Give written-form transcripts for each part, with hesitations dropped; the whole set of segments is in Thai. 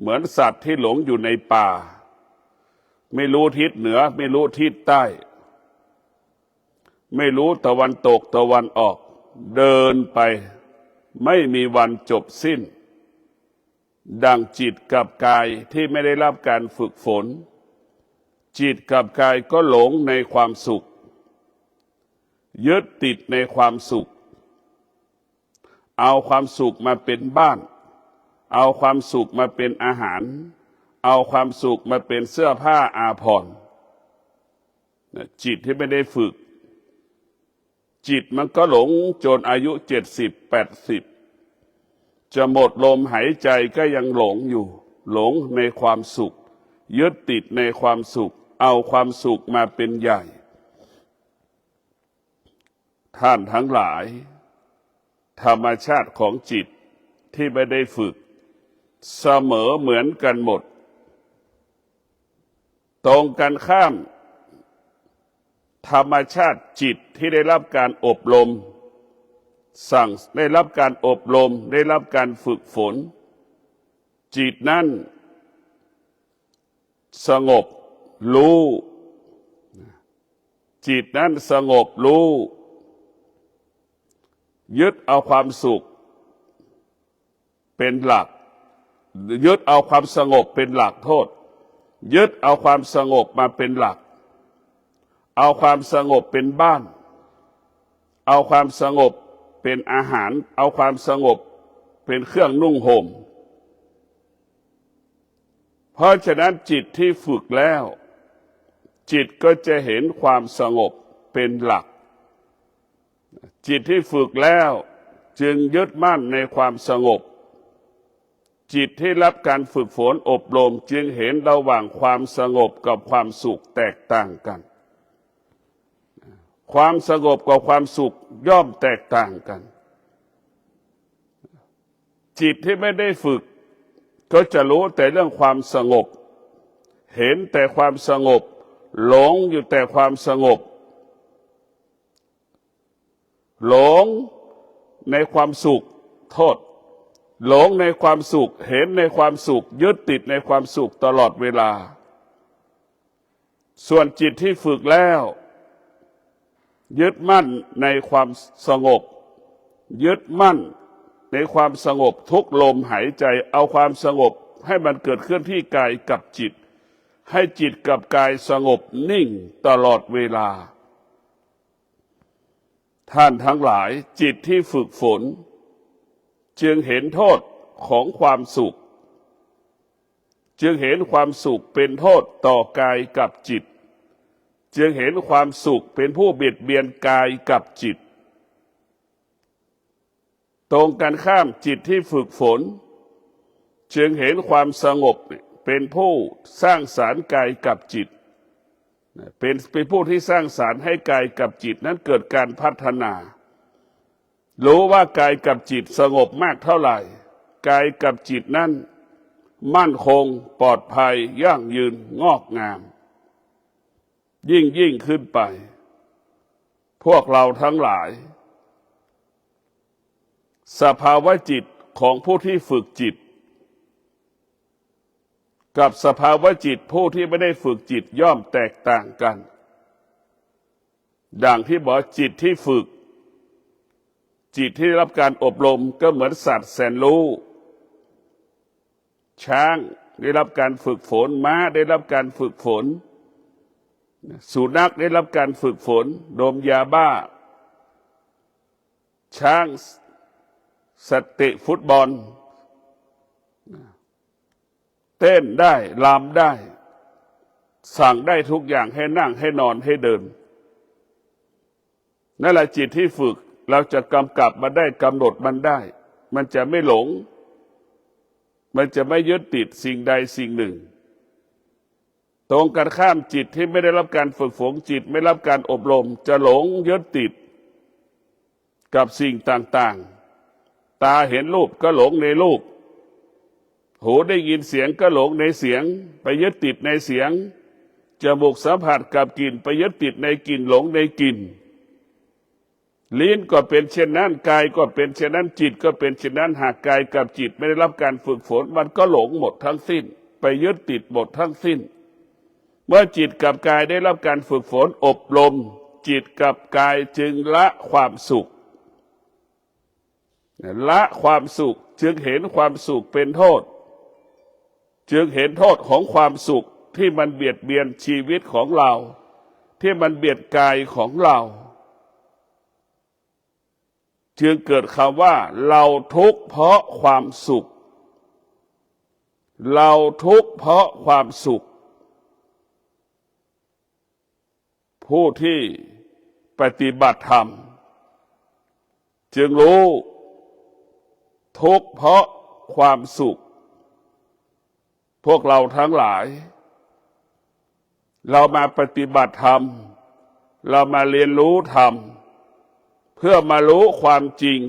เหมือนสัตว์ที่หลงอยู่ในป่าไม่รู้ทิศเหนือไม่รู้ทิศใต้ไม่รู้ตะวันตกตะวันออกเดินไปไม่มีวันจบสิ้นดังจิตกับกายที่ไม่ได้รับการฝึกฝนจิตกับกายก็หลงในความสุขยึดติดในความสุขเอาความสุขมาเป็นบ้านเอาความสุขมาเป็นอาหารเอาความสุขมาเป็นเสื้อผ้าอาภรณ์จิตที่ไม่ได้ฝึกจิตมันก็หลงจนอายุ70-80จะหมดลมหายใจก็ยังหลงอยู่หลงในความสุขยึดติดในความสุขเอาความสุขมาเป็นใหญ่ท่านทั้งหลายธรรมชาติของจิตที่ไม่ได้ฝึกเสมอเหมือนกันหมดตรงกันข้ามธรรมชาติจิตที่ได้รับการอบรมได้รับการอบรมได้รับการฝึกฝนจิตนั้นสงบรู้จิตนั้นสงบรู้ยึดเอาความสุขเป็นหลักยึดเอาความสงบเป็นหลักโทษยึดเอาความสงบมาเป็นหลักเอาความสงบเป็นบ้านเอาความสงบเป็นอาหารเอาความสงบเป็นเครื่องนุ่งห่มเพราะฉะนั้นจิตที่ฝึกแล้วจิตก็จะเห็นความสงบเป็นหลักจิตที่ฝึกแล้วจึงยึดมั่นในความสงบจิตที่รับการฝึกฝนอบรมจึงเห็นระหว่างความสงบกับความสุขแตกต่างกันความสงบกับความสุขย่อมแตกต่างกันจิตที่ไม่ได้ฝึกก็จะรู้แต่เรื่องความสงบเห็นแต่ความสงบหลงอยู่แต่ความสงบหลงในความสุขโทษหลงในความสุขเห็นในความสุขยึดติดในความสุขตลอดเวลาส่วนจิตที่ฝึกแล้วยึดมั่นในความสงบยึดมั่นในความสงบทุกลมหายใจเอาความสงบให้มันเกิดขึ้นที่กายกับจิตให้จิตกับกายสงบนิ่งตลอดเวลาท่านทั้งหลายจิตที่ฝึกฝนจึงเห็นโทษของความสุขจึงเห็นความสุขเป็นโทษต่อกายกับจิตจึงเห็นความสุขเป็นผู้เบียดเบียนกายกับจิตตรงกันข้ามจิตที่ฝึกฝนจึงเห็นความสงบเป็นผู้สร้างสรรค์กายกับจิตเป็นผู้ที่สร้างสรรค์ให้กายกับจิตนั้นเกิดการพัฒนารู้ว่ากายกับจิตสงบมากเท่าไหร่กายกับจิตนั้นมั่นคงปลอดภัยยั่งยืนงอกงามยิ่งขึ้นไปพวกเราทั้งหลายสภาวะจิตของผู้ที่ฝึกจิตกับสภาวะจิตผู้ที่ไม่ได้ฝึกจิตย่อมแตกต่างกันดังที่บอกจิตที่ฝึกจิตที่ได้รับการอบรมก็เหมือนสัตว์แสนรู้ช้างได้รับการฝึกฝนม้าได้รับการฝึกฝนสุนัขได้รับการฝึกฝนดมยาบ้าช้างสเตะฟุตบอลเต้นได้รำได้สั่งได้ทุกอย่างให้นั่งให้นอนให้เดินนั่นแหละจิตที่ฝึกเราจะกำกับมันได้กำหนดมันได้มันจะไม่หลงมันจะไม่ยึดติดสิ่งใดสิ่งหนึ่งตรงกันข้ามจิตที่ไม่ได้รับการฝึกฝนจิตไม่รับการอบรมจะหลงยึดติดกับสิ่งต่างๆตาเห็นรูปก็หลงในรูปหูได้ยินเสียงก็หลงในเสียงไปยึดติดในเสียงจมูกสัมผัสกับกลิ่นไปยึดติดในกลิ่นหลงในกลิ่น ลิ้นก็เป็นเช่นนั้นกายก็เป็นเช่นนั้นจิตก็เป็นเช่นนั้นหากกายกับจิตไม่ได้รับการฝึกฝนมันก็หลงหมดทั้งสิ้นไปยึดติดหมดทั้งสิ้นเมื่อจิตกับกายได้รับการฝึกฝนอบรมจิตกับกายจึงละความสุขละความสุขจึงเห็นความสุขเป็นโทษจึงเห็นโทษของความสุขที่มันเบียดเบียนชีวิตของเราที่มันเบียดกายของเราจึงเกิดคำว่าเราทุกข์เพราะความสุขเราทุกข์เพราะความสุขผู้ที่ปฏิบัติธรรมจึงรู้ทุกข์เพราะความสุขพวกเราทั้งหลายเรามาปฏิบัติธรรมเรามาเรียนรู้ธรรมเพื่อมารู้ความจริง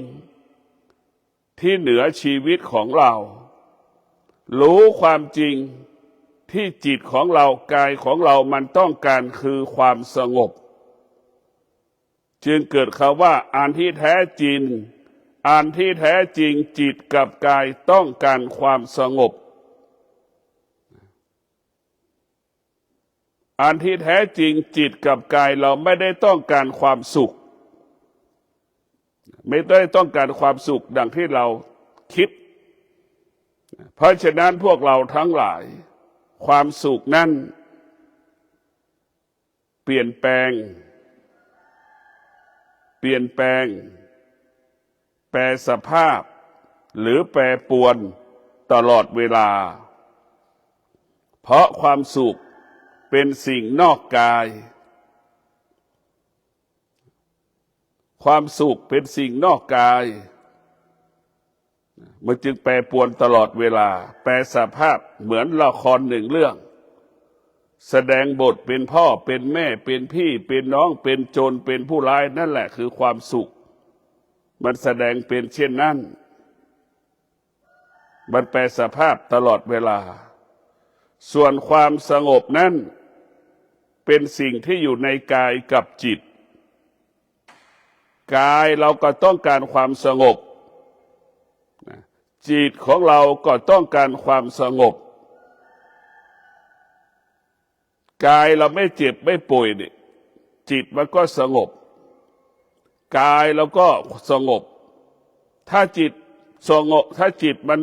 ที่เหนือชีวิตของเรารู้ความจริงที่จิตของเรากายของเรามันต้องการคือความสงบจึงเกิดคำว่าอันที่แท้จริงอันที่แท้จริงจิตกับกายต้องการความสงบอันที่แท้จริงจิตกับกายเราไม่ได้ต้องการความสุขไม่ได้ต้องการความสุขดังที่เราคิดเพราะฉะนั้นพวกเราทั้งหลายความสุขนั้นเปลี่ยนแปลงแปรสภาพหรือแปรปรวนตลอดเวลาเพราะความสุขเป็นสิ่งนอกกายความสุขเป็นสิ่งนอกกายมันจึงแปรปรวนตลอดเวลาแปรสภาพเหมือนละครหนึ่งเรื่องแสดงบทเป็นพ่อเป็นแม่เป็นพี่เป็นน้องเป็นโจรเป็นผู้ร้ายนั่นแหละคือความสุขมันแสดงเป็นเช่นนั้นมันแปรสภาพตลอดเวลาส่วนความสงบนั้นเป็นสิ่งที่อยู่ในกายกับจิตกายเราก็ต้องการความสงบจิตของเราก็ต้องการความสงบกายเราไม่เจ็บไม่ป่วยนี่จิตมันก็สงบกายเราก็สงบถ้าจิตสงบถ้าจิตมัน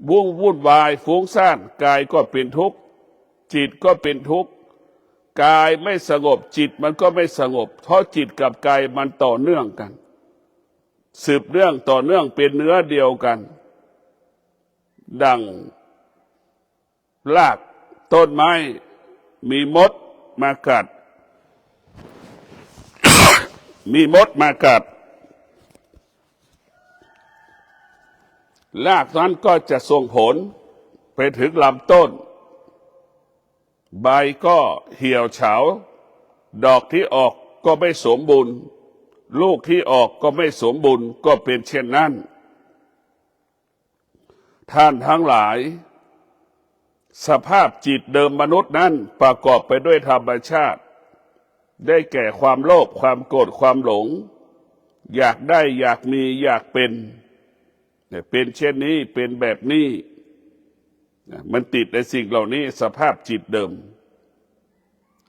วุ่นวายฟุ้งซ่านกายก็เป็นทุกข์จิตก็เป็นทุกข์กายไม่สงบจิตมันก็ไม่สงบเพราะจิตกับกายมันต่อเนื่องกันสืบเนื่องต่อเนื่องเป็นเนื้อเดียวกันดังรากต้นไม้มีมดมากัด มีมดมากัดรากนั้นก็จะส่งผลไปถึงลำต้นใบก็เหี่ยวเฉาดอกที่ออกก็ไม่สมบูรณ์ลูกที่ออกก็ไม่สมบูรณ์ก็เป็นเช่นนั้นท่านทั้งหลายสภาพจิตเดิมมนุษย์นั้นประกอบไปด้วยธรรมชาติได้แก่ความโลภความโกรธความหลงอยากได้อยากมีอยากเป็นเช่นนี้เป็นแบบนี้มันติดในสิ่งเหล่านี้สภาพจิตเดิม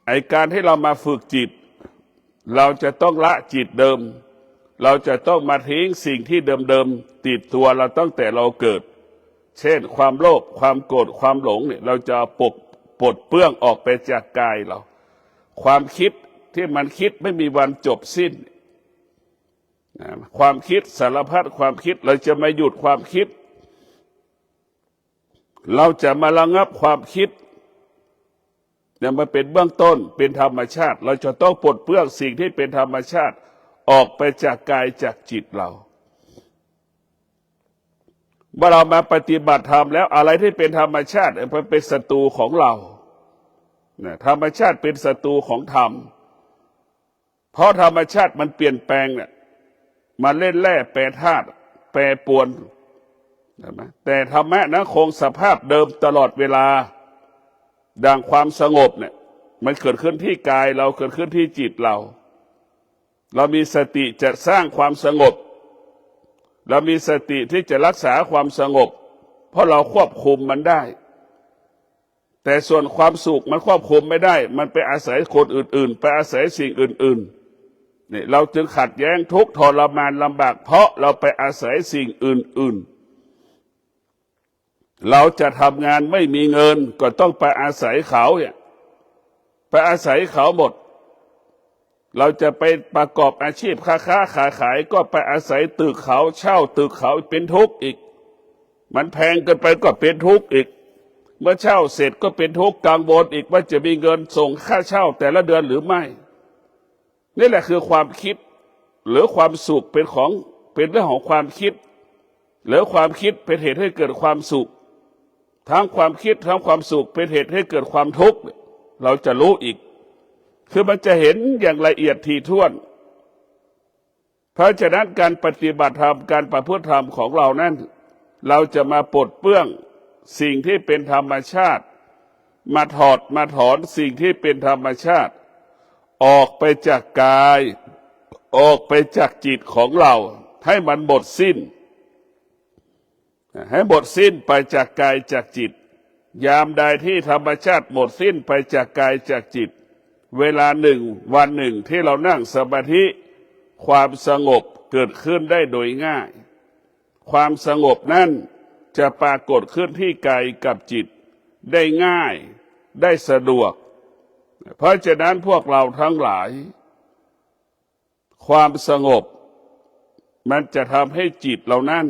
ไอการให้เรามาฝึกจิตเราจะต้องละจิตเดิมเราจะต้องมาทิ้งสิ่งที่เดิมๆติดตัวเราตั้งแต่เราเกิดเช่นความโลภความโกรธความหลงเนี่ยเราจะปลดเปลื้องออกไปจากกายเราความคิดที่มันคิดไม่มีวันจบสิ้นความคิดสารพัดความคิดเราจะมาหยุดความคิดเราจะมาระงับความคิดเนี่ยมันเป็นเบื้องต้นเป็นธรรมชาติเราจะต้องปลดเปลื้องสิ่งที่เป็นธรรมชาติออกไปจากกายจากจิตเราเมื่อเรามาปฏิบัติธรรมแล้วอะไรที่เป็นธรรมชาติมันเป็นศัตรูของเราธรรมชาติเป็นศัตรูของธรรมเพราะธรรมชาติมันเปลี่ยนแปลงเนี่ยมาเล่นแร่แปรธาตุแปรปรวนแต่ธรรมะนั้นคงสภาพเดิมตลอดเวลาดังความสงบเนี่ยมันเกิดขึ้นที่กายเราเกิดขึ้นที่จิตเรา เรามีสติจะสร้างความสงบเรามีสติที่จะรักษาความสงบเพราะเราควบคุมมันได้แต่ส่วนความสุขมันควบคุมไม่ได้มันไปอาศัยคนอื่นๆไปอาศัยสิ่งอื่นๆนี่เราจึงขัดแย้งทุกข์ทรมานลำบากเพราะเราไปอาศัยสิ่งอื่นๆเราจะทำงานไม่มีเงินก็ต้องไปอาศัยเขาเนี่ยไปอาศัยเขาหมดเราจะไปประกอบอาชีพค้าขายก็ไปอาศัยตึกเขาเช่าตึกเขาเป็นทุกข์อีกมันแพงเกินไปก็เป็นทุกข์อีกเมื่อเช่าเสร็จก็เป็นทุกข์กังวลอีกว่าจะมีเงินส่งค่าเช่าแต่ละเดือนหรือไม่นี่แหละคือความคิดหรือความสุขเป็นเรื่องของความคิดหรือความคิดเป็นเหตุให้เกิดความสุขทั้งความคิดทั้งความสุขเป็นเหตุให้เกิดความทุกข์เราจะรู้อีกคือมันจะเห็นอย่างละเอียดถี่ถ้วนเพราะฉะนั้นการปฏิบัติธรรมการประพฤติธรรมของเรานั้นเราจะมาปลดเปลื้องสิ่งที่เป็นธรรมชาติมาถอนสิ่งที่เป็นธรรมชาติออกไปจากกายออกไปจากจิตของเราให้มันหมดสิ้นไปจากกายจากจิตยามใดที่ธรรมชาติหมดสิ้นไปจากกายจากจิตเวลาหนึ่งวันหนึ่งที่เรานั่งสมาธิความสงบเกิดขึ้นได้โดยง่ายความสงบนั้นจะปรากฏขึ้นที่กายกับจิตได้ง่ายได้สะดวกเพราะฉะนั้นพวกเราทั้งหลายความสงบมันจะทำให้จิตเรานั้น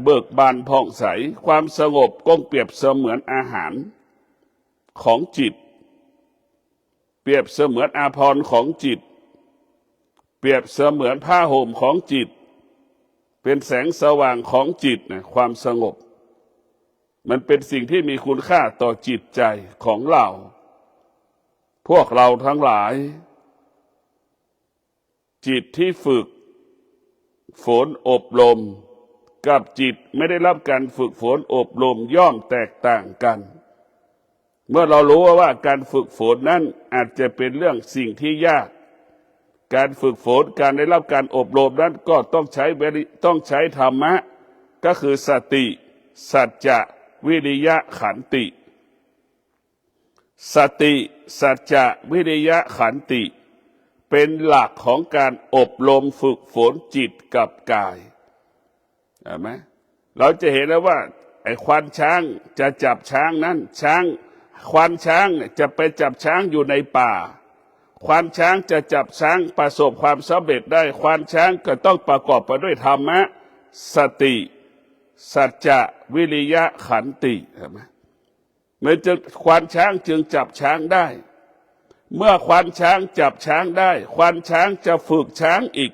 เบิกบานผ่องใสความสงบก็เปรียบเสมือนอาหารของจิตเปรียบเสมือนอาภรณ์ของจิตเปรียบเสมือนผ้าห่มของจิตเป็นแสงสว่างของจิตนะความสงบมันเป็นสิ่งที่มีคุณค่าต่อจิตใจของเราพวกเราทั้งหลายจิตที่ฝึกฝนอบรมกับจิตไม่ได้รับการฝึกฝนอบรมย่อมแตกต่างกันเมื่อเรารู้ว่าการฝึกฝนนั้นอาจจะเป็นเรื่องสิ่งที่ยากการฝึกฝนการได้รับการอบรมนั้นก็ต้องใช้ธรรมะก็คือสติสัจจะวิริยะขันติสติสัจจะวิริยะขันติเป็นหลักของการอบรมฝึกฝนจิตกับกายเห็นไหมเราจะเห็นแล้วว่าไอ้ควานช้างจะจับช้างนั้นควานช้างจะไปจับช้างอยู่ในป่าควานช้างจะจับช้างประสบความสำเร็จได้ควานช้างก็ต้องประกอบไปด้วยธรรมะสติสัจจะวิริยะขันติเห็นไหมควานช้างจึงจับช้างได้เมื่อควานช้างจับช้างได้ควานช้างจะฝึกช้างอีก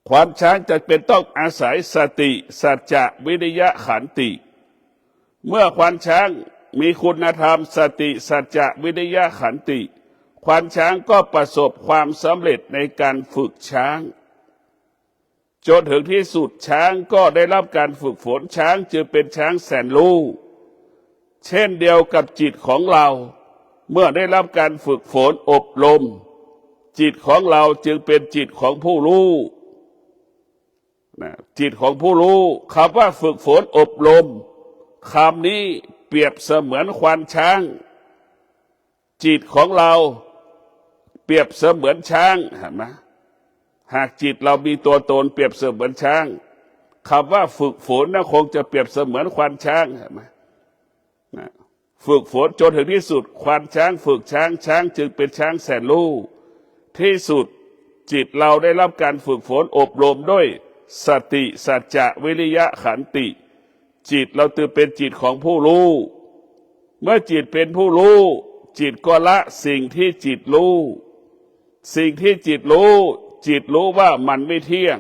ควานช้างจะเป็นต้องอาศัยสติสัจจะวิริยะขันติเมื่อควานช้างมีคุณธรรมสติสัจจะวิริยะขันติควานช้างก็ประสบความสำเร็จในการฝึกช้างจนถึงที่สุดช้างก็ได้รับการฝึกฝนช้างจึงเป็นช้างแสนรู้เช่นเดียวกับจิตของเราเมื่อได้รับการฝึกฝนอบรมจิตของเราจึงเป็นจิตของผู้รู้จิตของผู้รู้คำว่าฝึกฝนอบรมคำนี้เปรียบเสมือนควานช้างจิตของเราเปรียบเสมือนช้างเห็นไหมหากจิตเรามีตัวตนเปรียบเสมือนช้างคำว่าฝึกฝนคงจะเปรียบเสมือนควานช้างเห็นไหมฝึกฝนจนถึงที่สุดควานช้างฝึกช้างจึงเป็นช้างแสนรู้ที่สุดจิตเราได้รับการฝึกฝนอบรมด้วยสติสัจจะวิริยะขันติจิตเราจึงเป็นจิตของผู้รู้เมื่อจิตเป็นผู้รู้จิตก็ละสิ่งที่จิตรู้สิ่งที่จิตรู้ว่ามันไม่เที่ยง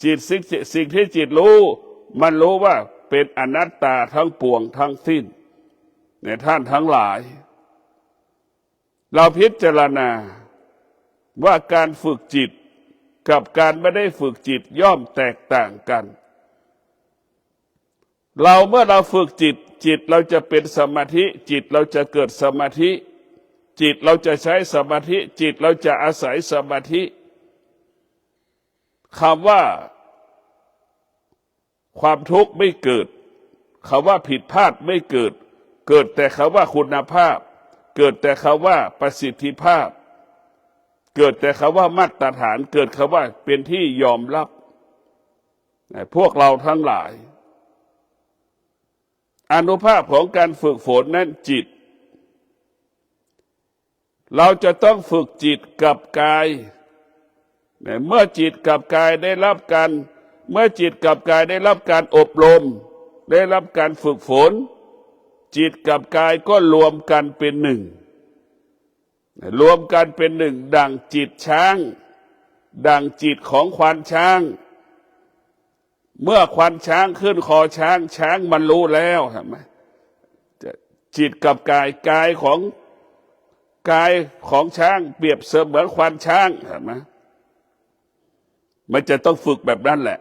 สิ่งที่จิตรู้มันรู้ว่าเป็นอนัตตาทั้งปวงทั้งสิ้นในท่านทั้งหลายเราพิจารณาว่าการฝึกจิตกับการไม่ได้ฝึกจิตย่อมแตกต่างกัน เมื่อเราฝึกจิตเราจะเป็นสมาธิจิตเราจะเกิดสมาธิจิตเราจะใช้สมาธิจิตเราจะอาศัยสมาธิคำว่าความทุกข์ไม่เกิดคำว่าผิดพลาดไม่เกิดแต่คำว่าคุณภาพเกิดแต่คำว่าประสิทธิภาพเกิดแต่คำว่ามาตรฐานเกิดคำว่าเป็นที่ยอมรับพวกเราทั้งหลายอานุภาพของการฝึกฝนนั้นจิตเราจะต้องฝึกจิตกับกายเมื่อจิตกับกายได้รับการเมื่อจิตกับกายได้รับการอบรมได้รับการฝึกฝนจิตกับกายก็รวมกันเป็นหนึ่งรวมกันเป็นหนึ่งดั่งจิตช้างดั่งจิตของควานช้างเมื่อควานช้างขึ้นคอช้างช้างมันรู้แล้วเห็นไหมจิตกับกายของช้างเปรียบเสมือนควานช้างเห็นไหมมันจะต้องฝึกแบบนั้นแหละ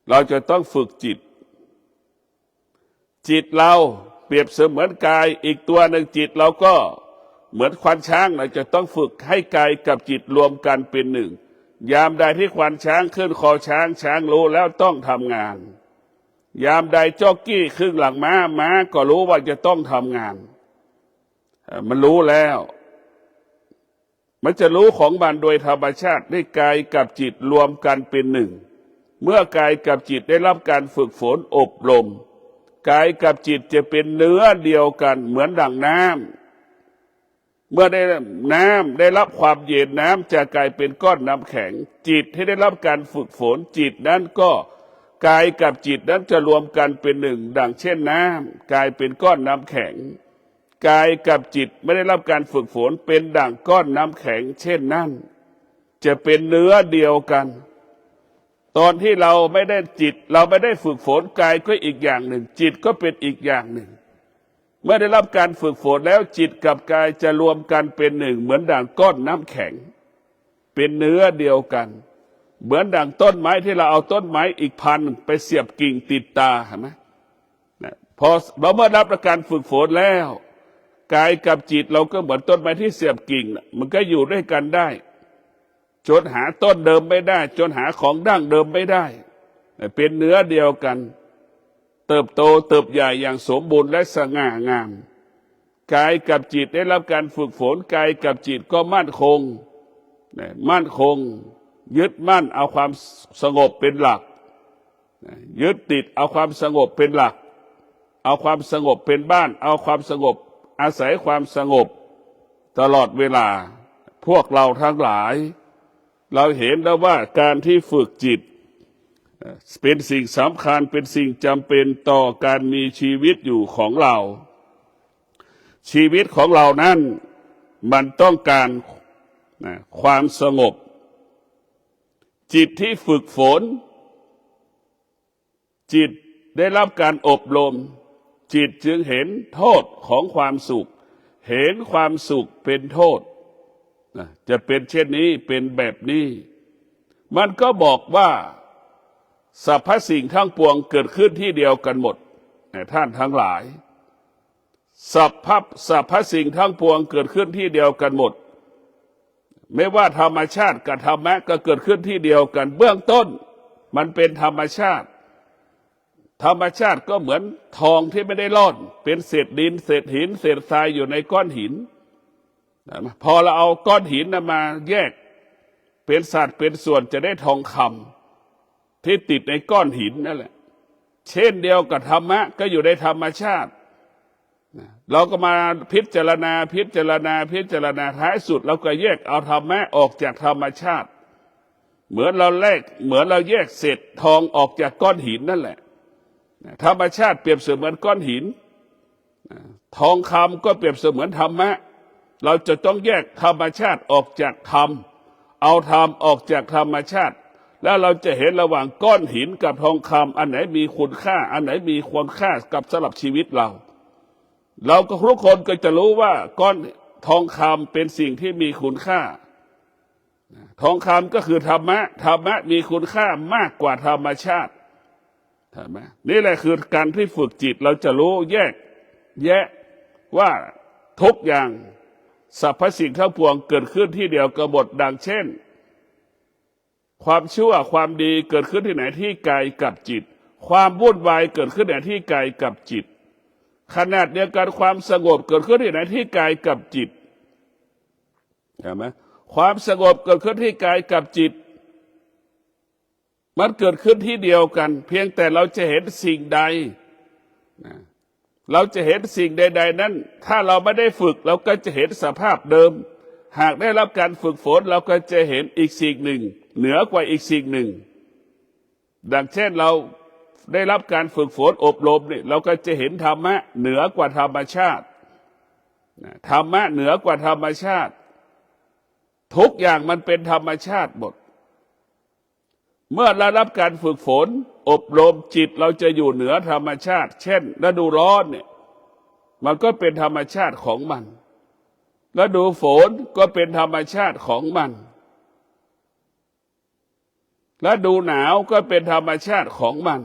เราจะต้องฝึกจิตเราเปรียบเสมือนกายอีกตัวหนึ่งจิตเราก็เหมือนควานช้างเราจะต้องฝึกให้กายกับจิตรวมกันเป็นหนึ่งยามใดที่ควานช้างขึ้นคอช้างช้างรู้แล้วต้องทำงานยามใดจ็อกกี้ขึ้นหลังม้าก็รู้ว่าจะต้องทำงานมันรู้แล้วมันจะรู้ของมันโดยธรรมชาติได้กายกับจิตรวมกันเป็นหนึ่งเมื่อกายกับจิตได้รับการฝึกฝนอบรมกายกับจิตจะเป็นเนื้อเดียวกันเหมือนดั่งน้ำเมื่อได้น้ำได้รับความเย็นน้ำจะกลายเป็นก้อนน้ำแข็งจิตที่ได้รับการฝึกฝนจิตนั้นก็กายกับจิตนั้นจะรวมกันเป็นหนึ่งดังเช่นน้ำกลายเป็นก้อนน้ำแข็งกายกับจิตไม่ได้รับการฝึกฝนเป็นดั่งก้อนน้ำแข็งเช่นนั้นจะเป็นเนื้อเดียวกันตอนที่เราไม่ได้จิตเราไม่ได้ฝึกฝนกายก็อีกอย่างหนึ่งจิตก็เป็นอีกอย่างหนึ่งเมื่อได้รับการฝึกฝนแล้วจิตกับกายจะรวมกันเป็นหนึ่งเหมือนดั่งก้อนน้ำแข็งเป็นเนื้อเดียวกันเหมือนดั่งต้นไม้ที่เราเอาต้นไม้อีกพันไปเสียบกิ่งติดตาเห็นไหมพอเราเมื่อรับการฝึกฝนแล้วกายกับจิตเราก็เหมือนต้นไม้ที่เสียบกิ่งมันก็อยู่ด้วยกันได้จนหาต้นเดิมไม่ได้จนหาของดั้งเดิมไม่ได้เป็นเนื้อเดียวกันเติบโตเติบใหญ่อย่างสมบูรณ์และสง่างามกายกับจิตได้รับการฝึกฝนกายกับจิตก็มั่นคงยึดมั่นเอาความสงบเป็นหลักยึดติดเอาความสงบเป็นหลักเอาความสงบเป็นบ้านเอาความสงบอาศัยความสงบตลอดเวลาพวกเราทั้งหลายเราเห็นแล้วว่าการที่ฝึกจิตเป็นสิ่งสำคัญเป็นสิ่งจำเป็นต่อการมีชีวิตอยู่ของเราชีวิตของเรานั้นมันต้องการความสงบจิตที่ฝึกฝนจิตได้รับการอบรมจิตจึงเห็นโทษของความสุขเห็นความสุขเป็นโทษจะเป็นเช่นนี้เป็นแบบนี้มันก็บอกว่าสรรพสิ่งทั้งปวงเกิดขึ้นที่เดียวกันหมดท่านทั้งหลายสรรพสิ่งทั้งปวงเกิดขึ้นที่เดียวกันหมดไม่ว่าธรรมชาติกับธรรมะก็เกิดขึ้นที่เดียวกันเบื้องต้นมันเป็นธรรมชาติก็เหมือนทองที่ไม่ได้ร่อนเป็นเศษดินเศษหินเศษทรายอยู่ในก้อนหินพอเราเอาก้อนหินมาแยกเป็นสัดเป็นส่วนจะได้ทองคำที่ติดในก้อนหินนั่นแหละเช่นเดียวกับธรรมะก็อยู่ในธรรมชาติเราก็มาพิจารณาท้ายสุดเราก็แยกเอาธรรมะออกจากธรรมชาติเหมือนเราแยกเศษทองออกจากก้อนหินนั่นแหละธรรมชาติเปรียบเสมือนก้อนหินทองคำก็เปรียบเสมือนธรรมะเราจะต้องแยกธรรมชาติออกจากธรรมเอาธรรมออกจากธรรมชาติแล้วเราจะเห็นระหว่างก้อนหินกับทองคำอันไหนมีคุณค่าอันไหนมีคุณค่ากับสำหรับชีวิตเราก็ทุกคนก็จะรู้ว่าก้อนทองคำเป็นสิ่งที่มีคุณค่าทองคำก็คือธรรมะมีคุณค่ามากกว่าธรรมชาติ เห็นไหมนี่แหละคือการที่ฝึกจิตเราจะรู้แยกแยะว่าทุกอย่างสรรพสิ่งทั้งปวงเกิดขึ้นที่เดียวกันหมดดังเช่นความชั่วความดีเกิดขึ้นที่ไหนที่กายกับจิตความวุ่นวายเกิดขึ้นที่ไหนที่กายกับจิตขนาดเดียวกันความสงบเกิดขึ้นที่ไหนที่กายกับจิตเห็นไหมความสงบเกิดขึ้นที่กายกับจิตมันเกิดขึ้นที่เดียวกันเพียงแต่เราจะเห็นสิ่งใดเราจะเห็นสิ่งใดๆนั้นถ้าเราไม่ได้ฝึกเราก็จะเห็นสภาพเดิมหากได้รับการฝึกฝนเราก็จะเห็นอีกสิ่งหนึ่งเหนือกว่าอีกสิ่งหนึ่งดังเช่นเราได้รับการฝึกฝนอบรมนี่เราก็จะเห็นธรรมะเหนือกว่าธรรมชาติธรรมะเหนือกว่าธรรมชาติทุกอย่างมันเป็นธรรมชาติหมดเมื่อเรารับการฝึกฝนอบรมจิตเราจะอยู่เหนือธรรมชาติเช่นฤดูร้อนเนี่ยมันก็เป็นธรรมชาติของมันฤดูฝนก็เป็นธรรมชาติของมันฤดูหนาวก็เป็นธรรมชาติของมัน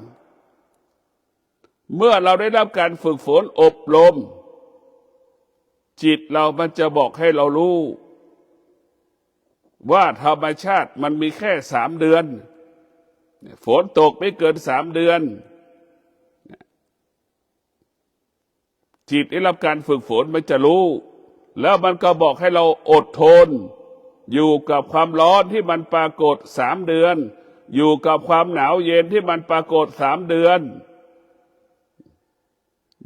เมื่อเราได้รับการฝึกฝนอบรมจิตเรามันจะบอกให้เรารู้ว่าธรรมชาติมันมีแค่3 เดือนฝนตกไม่เกิน3 เดือนจิตได้รับการฝึกฝนมันจะรู้แล้วมันก็บอกให้เราอดทนอยู่กับความร้อนที่มันปรากฏ3 เดือนอยู่กับความหนาวเย็นที่มันปรากฏ3 เดือน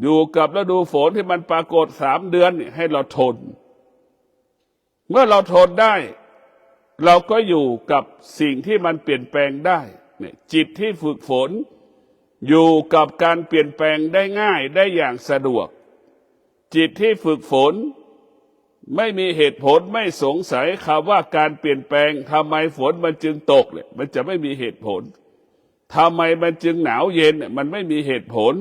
อยู่กับฤดูฝนที่มันปรากฏ3 เดือนให้เราทนเมื่อเราทนได้เราก็อยู่กับสิ่งที่มันเปลี่ยนแปลงได้เนี่ยจิตที่ฝึกฝนอยู่กับการเปลี่ยนแปลงได้ง่ายได้อย่างสะดวกจิตที่ฝึกฝนไม่มีเหตุผลไม่สงสัยคำว่าการเปลี่ยนแปลงทำไมฝนมันจึงตกเนี่ยมันจะไม่มีเหตุผลทำไมมันจึงหนาวเย็นเนี่ยมันไม่มีเหตุผล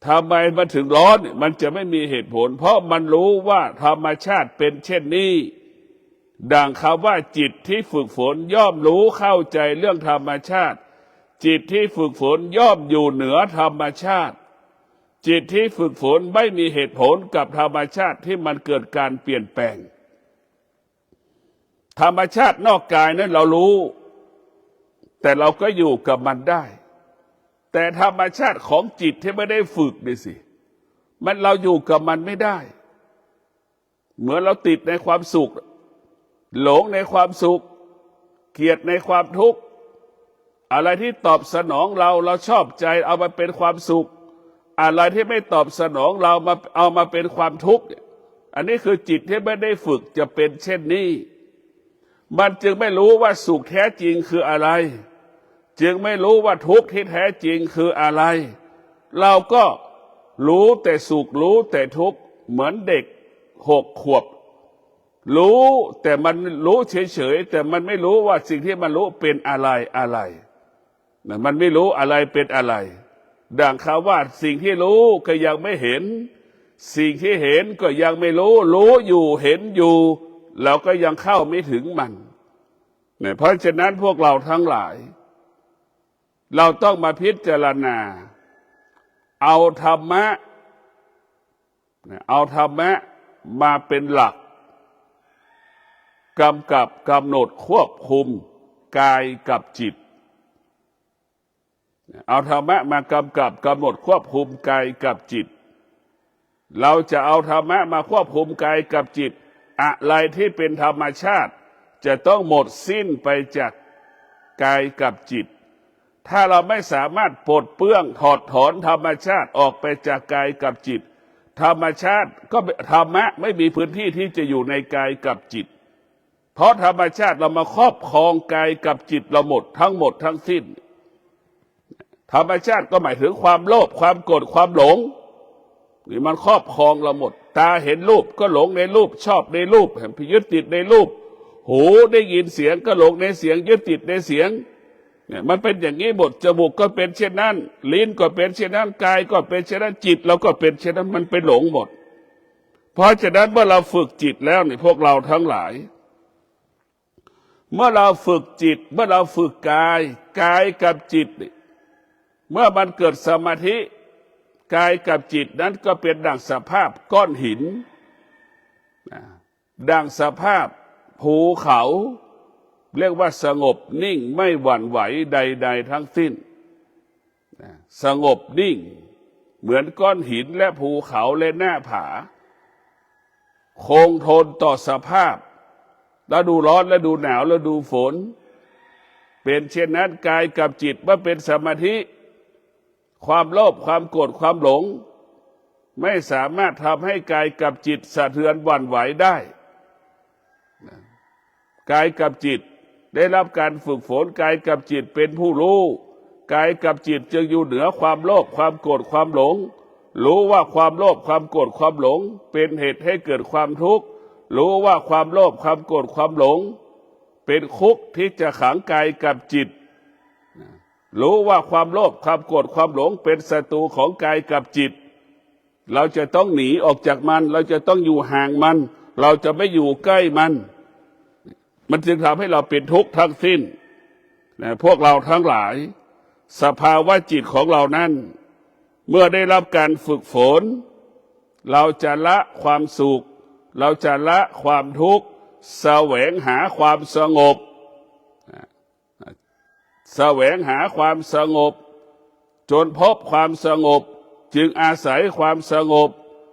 ทำไมมันถึงร้อนเนี่ยมันจะไม่มีเหตุผลเพราะมันรู้ว่าธรรมชาติเป็นเช่นนี้ดังคำว่าจิตที่ฝึกฝนย่อมรู้เข้าใจเรื่องธรรมชาติจิตที่ฝึกฝนย่อมอยู่เหนือธรรมชาติจิตที่ฝึกฝนไม่มีเหตุผลกับธรรมชาติที่มันเกิดการเปลี่ยนแปลงธรรมชาตินอกกายนั้นเรารู้แต่เราก็อยู่กับมันได้แต่ธรรมชาติของจิตที่ไม่ได้ฝึกดิสิมันเราอยู่กับมันไม่ได้เหมือนเราติดในความสุขหลงในความสุขเกลียดในความทุกข์อะไรที่ตอบสนองเราชอบใจเอามาเป็นความสุขอะไรที่ไม่ตอบสนองเรามาเอามาเป็นความทุกข์อันนี้คือจิตที่ไม่ได้ฝึกจะเป็นเช่นนี้มันจึงไม่รู้ว่าสุขแท้จริงคืออะไรจึงไม่รู้ว่าทุกข์ที่แท้จริงคืออะไรเราก็รู้แต่สุขรู้แต่ทุกข์เหมือนเด็ก6 ขวบรู้แต่มันรู้เฉยๆแต่มันไม่รู้ว่าสิ่งที่มันรู้เป็นอะไรมันไม่รู้อะไรเป็นอะไรดังคำว่าสิ่งที่รู้ก็ยังไม่เห็นสิ่งที่เห็นก็ยังไม่รู้รู้อยู่เห็นอยู่เราก็ยังเข้าไม่ถึงมันเพราะฉะนั้นพวกเราทั้งหลายเราต้องมาพิจารณาเอาธรรมะมาเป็นหลักกำกับกำหนดควบคุมกายกับจิตเอาธรรมะมากำกับกำหนดควบคุมกายกับจิตเราจะเอาธรรมะมาควบคุมกายกับจิตอะไรที่เป็นธรรมชาติจะต้องหมดสิ้นไปจากกายกับจิตถ้าเราไม่สามารถปลดเปลื้องถอดถอนธรรมชาติออกไปจากกายกับจิตธรรมชาติก็ธรรมะไม่มีพื้นที่ที่จะอยู่ในกายกับจิตเพราะธรรมชาติเรามาครอบครองกายกับจิตเราหมดทั้งสิ้นธรรมชาติก็หมายถึงความโลภความโกรธความหลงนี่มันครอบครองเราหมดตาเห็นรูปก็หลงในรูปชอบในรูปยึดติดในรูปหูได้ยินเสียงก็หลงในเสียงยึดติดในเสียงเนี่ยมันเป็นอย่างนี้หมดจมูกก็เป็นเช่นนั้นลิ้นก็เป็นเช่นนั้นกายก็เป็นเช่นนั้นจิตเราก็เป็นเช่นนั้นมันเป็นหลงหมดเพราะฉะนั้นเมื่อเราฝึกจิตแล้วนี่พวกเราทั้งหลายเมื่อเราฝึกจิตเมื่อเราฝึกกายกับจิต เมื่อมันเกิดสมาธิกายกับจิตนั้นก็เป็นดั่งสภาพก้อนหินดั่งสภาพภูเขาเรียกว่าสงบนิ่งไม่หวั่นไหวใดๆทั้งสิ้นสงบนิ่งเหมือนก้อนหินและภูเขาและหน้าผาคงทนต่อสภาพฤดูร้อนฤดูหนาวฤดูฝนเป็นเช่นนั้นกายกับจิตเมื่อเป็นสมาธิความโลภความโกรธความหลงไม่สามารถทำให้กายกับจิตสะเทือนหวั่นไหวได้กายกับจิตได้รับการฝึกฝนกายกับจิตเป็นผู้รู้กายกับจิตจึงอยู่เหนือความโลภความโกรธความหลงรู้ว่าความโลภความโกรธความหลงเป็นเหตุให้เกิดความทุกข์รู้ว่าความโลภความโกรธความหลงเป็นคุกที่จะขังกายกับจิตรู้ว่าความโลภความโกรธความหลงเป็นศัตรูของกายกับจิตเราจะต้องหนีออกจากมันเราจะต้องอยู่ห่างมันเราจะไม่อยู่ใกล้มันจึงทำให้เราเป็นทุกข์ทั้งสิ้นพวกเราทั้งหลายสภาวะจิตของเรานั้นเมื่อได้รับการฝึกฝนเราจะละความสุขเราจะละความทุกข์แสวงหาความสงบแสวงหาความสงบจนพบความสงบจึงอาศัยความสงบ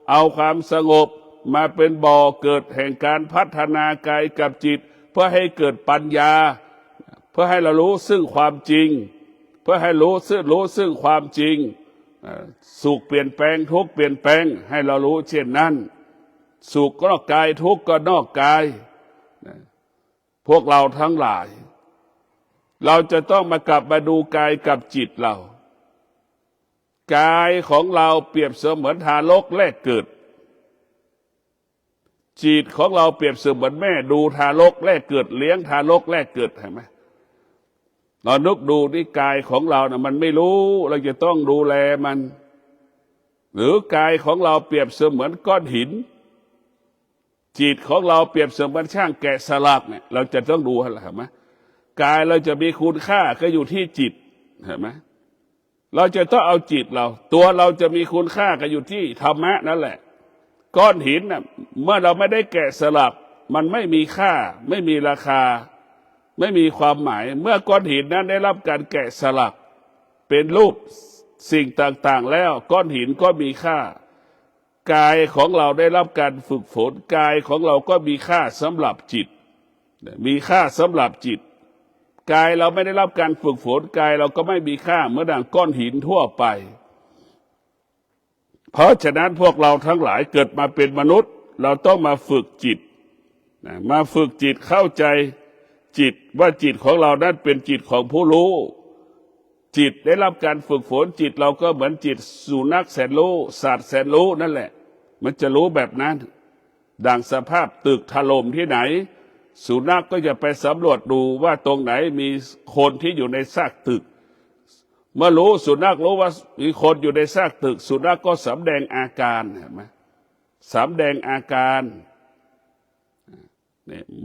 เอาความสงบมาเป็นบ่อเกิดแห่งการพัฒนากายกับจิตเพื่อให้เกิดปัญญาเพื่อให้เรารู้ซึ่งความจริงเพื่อให้รู้ซึ่งความจริงสุขเปลี่ยนแปลงทุกข์เปลี่ยนแปลงให้เรารู้เช่นนั้นสุขก็นอกกายทุกข์ก็นอกกายพวกเราทั้งหลายเราจะต้องมากลับมาดูกายกับจิตเรากายของเราเปรียบเสมือนทารกแรกเกิดจิตของเราเปรียบเสมือนแม่ดูทารกแรกเกิดเลี้ยงทารกแรกเกิดเห็นไหมเรานึกดูที่กายของเรานะมันไม่รู้เราจะต้องดูแลมันหรือกายของเราเปรียบเสมือนก้อนหินจิตของเราเปรียบเสมือนช่างแกะสลักเนี่ยเราจะต้องดูอะไรเห็นไหมกายเราจะมีคุณค่าก็อยู่ที่จิตเห็นไหมเราจะต้องเอาจิตเราตัวเราจะมีคุณค่าก็อยู่ที่ธรรมะนั่นแหละก้อนหินน่ะเมื่อเราไม่ได้แกะสลักมันไม่มีค่าไม่มีราคาไม่มีความหมายเมื่อก้อนหินนั้นได้รับการแกะสลักเป็นรูปสิ่งต่างๆแล้วก้อนหินก็มีค่ากายของเราได้รับการฝึกฝนกายของเราก็มีค่าสำหรับจิตมีค่าสำหรับจิตกายเราไม่ได้รับการฝึกฝนกายเราก็ไม่มีค่าเหมือนดังก้อนหินทั่วไปเพราะฉะนั้นพวกเราทั้งหลายเกิดมาเป็นมนุษย์เราต้องมาฝึกจิตมาฝึกจิตเข้าใจจิตว่าจิตของเรานั้นเป็นจิตของผู้รู้จิตได้รับการฝึกฝนจิตเราก็เหมือนจิตสุนัขแสนรู้สัตว์แสนรู้นั่นแหละมันจะรู้แบบนั้นดังสภาพตึกถล่มที่ไหนสุนัขก็จะไปสำรวจดูว่าตรงไหนมีคนที่อยู่ในซากตึกเมื่อรู้สุนัขรู้ว่ามีคนอยู่ในซากตึกสุนัขก็สำแดงอาการเห็นไหมสำแดงอาการ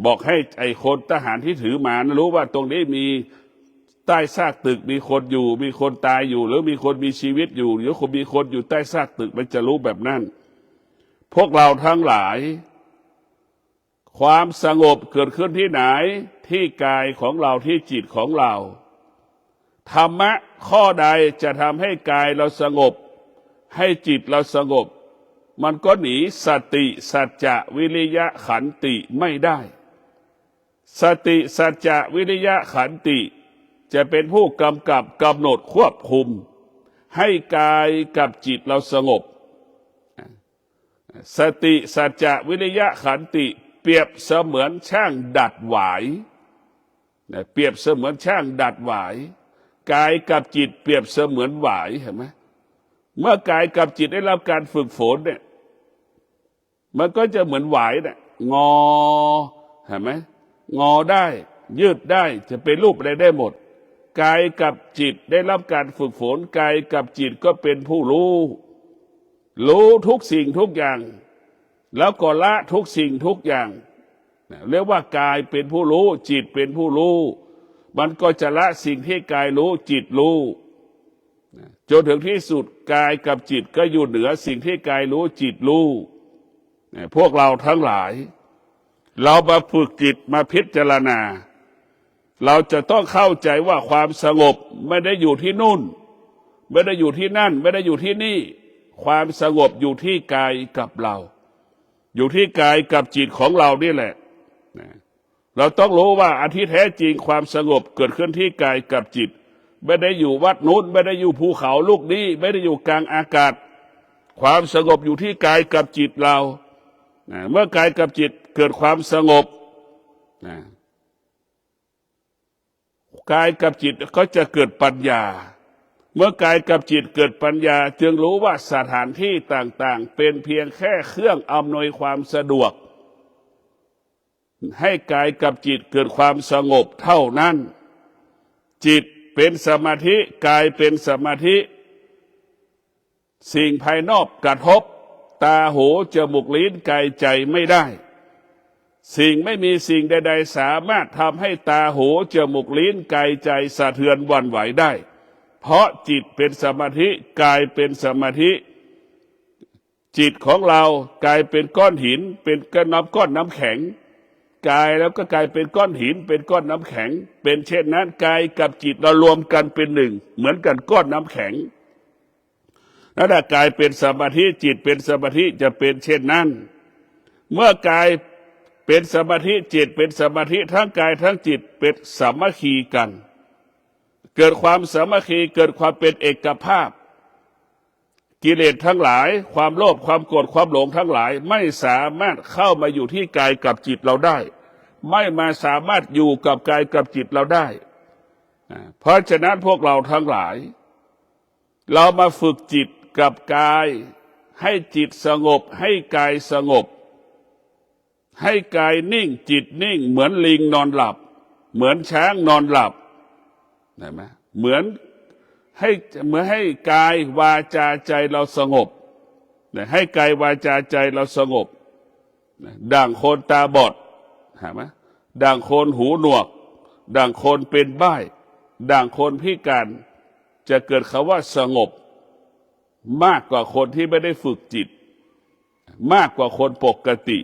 บอกให้ไอ้คนทหารที่ถือหมานะรู้ว่าตรงนี้มีใต้ซากตึกมีคนอยู่มีคนตายอยู่หรือมีคนมีชีวิตอยู่หรือมีคนอยู่ใต้ซากตึกมันจะรู้แบบนั้นพวกเราทั้งหลายความสงบเกิดขึ้นที่ไหนที่กายของเราที่จิตของเราธรรมะข้อใดจะทำให้กายเราสงบให้จิตเราสงบมันก็หนีสติสัจจะวิริยะขันติไม่ได้สติสัจจะวิริยะขันติจะเป็นผู้กำกับกำหนดควบคุมให้กายกับจิตเราสงบสติสัจจะวิริยะขันติเปรียบเสมือนช่างดัดหวายเปรียบเสมือนช่างดัดหวายกายกับจิตเปรียบเสมือนหวายเห็นไหมเมื่อกายกับจิตได้รับการฝึกฝนเนี่ยมันก็จะเหมือนหวายเนี่ยงอเห็นไหมงอได้ยืดได้จะเป็นรูปอะไรได้หมดกายกับจิตได้รับการฝึกฝนกายกับจิตก็เป็นผู้รู้ทุกสิ่งทุกอย่างแล้วก็ละทุกสิ่งทุกอย่างเรียกว่ากายเป็นผู้รู้จิตเป็นผู้รู้มันก็จะละสิ่งที่กายรู้จิตรู้ จนถึงที่สุดกายกับจิตก็อยู่เหนือสิ่งที่กายรู้จิตรู้พวกเราทั้งหลายเรามาฝึกจิตมาพิจารณาเราจะต้องเข้าใจว่าความสงบไม่ได้อยู่ที่นู่นไม่ได้อยู่ที่นั่นไม่ได้อยู่ที่นี่ความสงบอยู่ที่กายกับเราอยู่ที่กายกับจิตของเรานี่แหละเราต้องรู้ว่าอันที่แท้จริงความสงบเกิดขึ้นที่กายกับจิตไม่ได้อยู่วัดนู้นไม่ได้อยู่ภูเขาลูกนี้ไม่ได้อยู่กลางอากาศความสงบอยู่ที่กายกับจิตเราเมื่อกายกับจิตเกิดความสงบกายกับจิตก็จะเกิดปัญญาเมื่อกายกับจิตเกิดปัญญาจึงรู้ว่าสถานที่ต่างๆเป็นเพียงแค่เครื่องอำนวยความสะดวกให้กายกับจิตเกิดความสงบเท่านั้นจิตเป็นสมาธิกายเป็นสมาธิสิ่งภายนอกกระทบตาหูจมูกลิ้นกายใจไม่ได้สิ่งไม่มีสิ่งใดๆสามารถทำให้ตาหูจมูกลิ้นกายใจสะเทือนหวั่นไหวได้เพราะจิตเป็นสมาธิกายเป็นสมาธิจิตของเรากลายเป็นก้อนหินเป็นก้อนน้ำแข็งกายแล้วก็กลายเป็นก้อนหินเป็นก้อนน้ำแข็งเป็นเช่นนั้นกายกับจิตเรารวมกันเป็นหนึ่งเหมือนกันก้อนน้ำแข็งนั่นแหละกายเป็นสมาธิจิตเป็นสมาธิจะเป็นเช่นนั้นเมื่อกายเป็นสมาธิจิตเป็นสมาธิทั้งกายทั้งจิตเป็นสามัคคีกันเกิดความสามัคคีเกิดความเป็นเอกภาพกิเลสทั้งหลายความโลภความโกรธความหลงทั้งหลายไม่สามารถเข้ามาอยู่ที่กายกับจิตเราได้ไม่มาสามารถอยู่กับกายกับจิตเราได้เพราะฉะนั้นพวกเราทั้งหลายเรามาฝึกจิตกับกายให้จิตสงบให้กายสงบให้กายนิ่งจิตนิ่งเหมือนลิงนอนหลับเหมือนช้างนอนหลับได้ไหมเหมือนให้กายวาจาใจเราสงบให้กายวาจาใจเราสงบดั่งคนตาบอดเห็นไหมดั่งคนหูหนวกดั่งคนเป็นใบ้ดั่งคนพิการจะเกิดคำว่าสงบมากกว่าคนที่ไม่ได้ฝึกจิตมากกว่าคนปกติ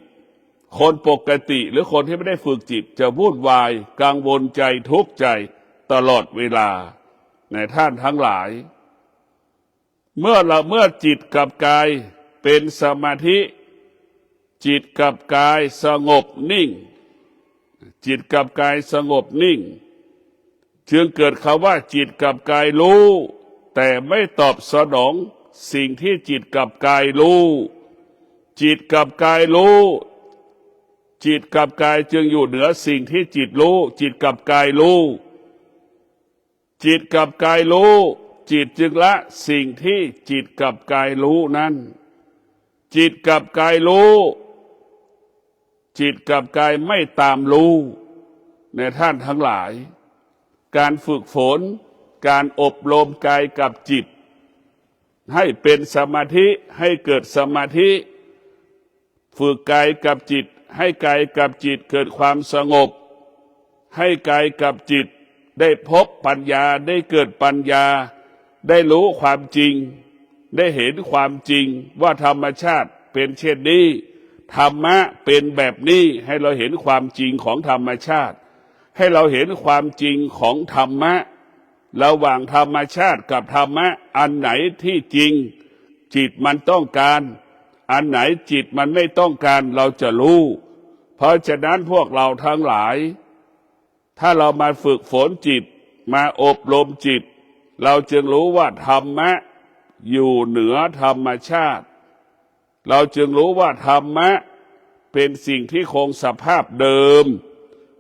คนปกติหรือคนที่ไม่ได้ฝึกจิตจะวุ่นวายกังวลใจทุกข์ใจตลอดเวลาในท่านทั้งหลายเมื่อจิตกับกายเป็นสมาธิจิตกับกายสงบนิ่งจิตกับกายสงบนิ่งจึงเกิดคำว่าจิตกับกายรู้แต่ไม่ตอบสนองสิ่งที่จิตกับกายรู้จิตกับกายรู้จิตกับกายจึงอยู่เหนือสิ่งที่จิตรู้จิตกับกายรู้จิตกับกายรู้จิตจึงละสิ่งที่จิตกับกายรู้นั้นจิตกับกายรู้จิตกับกายไม่ตามรู้ในท่านทั้งหลายการฝึกฝนการอบรมกายกับจิตให้เป็นสมาธิให้เกิดสมาธิฝึกกายกับจิตให้กายกับจิตเกิดความสงบให้กายกับจิตได้พบปัญญาได้เกิดปัญญาได้รู้ความจริงได้เห็นความจริงว่าธรรมชาติเป็นเช่นนี้ธรรมะเป็นแบบนี้ให้เราเห็นความจริงของธรรมชาติให้เราเห็นความจริงของธรรมะระหว่างธรรมชาติกับธรรมะอันไหนที่จริงจิตมันต้องการอันไหนจิตมันไม่ต้องการเราจะรู้เพราะฉะนั้นพวกเราทั้งหลายถ้าเรามาฝึกฝนจิตมาอบรมจิตเราจึงรู้ว่าธรรมะอยู่เหนือธรรมชาติเราจึงรู้ว่าธรรมะเป็นสิ่งที่คงสภาพเดิม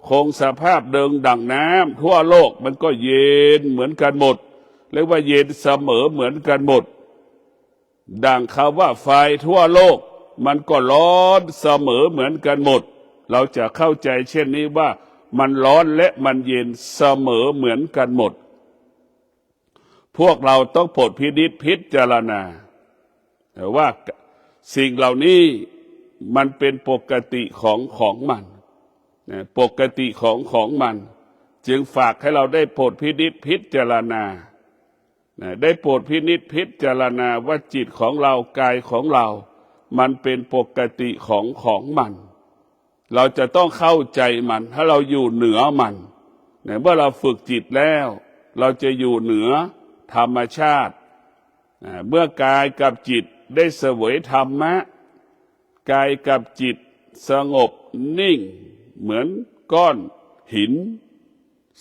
คงสภาพเดิมดั่งน้ำทั่วโลกมันก็เย็นเหมือนกันหมดเรียกว่าเย็นเสมอเหมือนกันหมดดังคำว่าไฟทั่วโลกมันก็ร้อนเสมอเหมือนกันหมดเราจะเข้าใจเช่นนี้ว่ามันร้อนและมันเย็นเสมอเหมือนกันหมดพวกเราต้องโปรดพิจารณาว่าสิ่งเหล่านี้มันเป็นปกติของมันปกติของมันจึงฝากให้เราได้โปรดพิจารณา ได้โปรดพินิจพิจารณาว่าจิตของเรากายของเรามันเป็นปกติของมันเราจะต้องเข้าใจมันถ้าเราอยู่เหนือมันเมื่อเราฝึกจิตแล้วเราจะอยู่เหนือธรรมชาติเมื่อกายกับจิตได้เสวยธรรมะกายกับจิตสงบนิ่งเหมือนก้อนหิน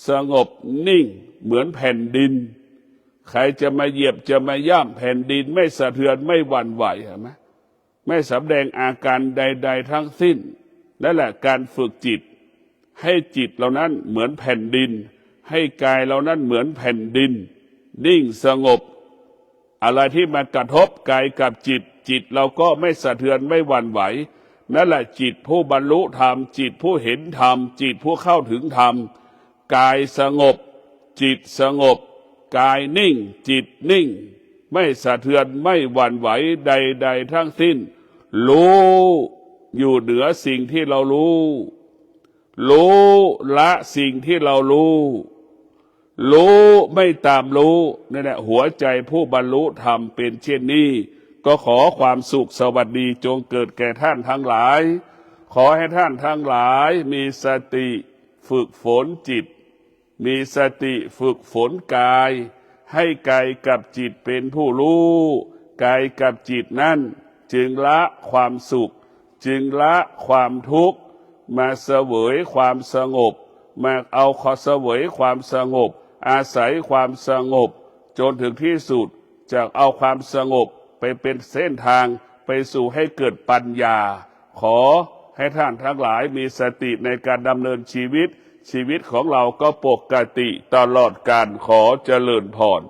สงบนิ่งเหมือนแผ่นดินใครจะมาเหยียบจะมาย่ำแผ่นดินไม่สะเทือนไม่หวั่นไหวเห็นไหมไม่แสดงอาการใดๆทั้งสิ้นนั่นแหละการฝึกจิตให้จิตเรานั้นเหมือนแผ่นดินให้กายเรานั้นเหมือนแผ่นดินนิ่งสงบอะไรที่มากระทบกายกับจิตจิตเราก็ไม่สะเทือนไม่หวั่นไหวนั่นแหละจิตผู้บรรลุธรรมจิตผู้เห็นธรรมจิตผู้เข้าถึงธรรมกายสงบจิตสงบกายนิ่งจิตนิ่งไม่สะเทือนไม่หวั่นไหวใดๆทั้งสิ้นรู้อยู่เหนือสิ่งที่เรารู้ละสิ่งที่เรารู้ไม่ตามรู้นั่นแหละหัวใจผู้บรรลุธรรมเป็นเช่นนี้ก็ขอความสุขสวัสดีจงเกิดแก่ท่านทั้งหลายขอให้ท่านทั้งหลายมีสติฝึกฝนจิตมีสติฝึกฝนกายให้กายกับจิตเป็นผู้รู้กายกับจิตนั้นจึงละความสุขจึงละความทุกข์มาเสวยความสงบมาเอาขอเสวยความสงบอาศัยความสงบจนถึงที่สุดจะเอาความสงบไปเป็นเส้นทางไปสู่ให้เกิดปัญญาขอให้ท่านทั้งหลายมีสติในการดำเนินชีวิตของเราก็ปกติตลอดกาลขอเจริญพร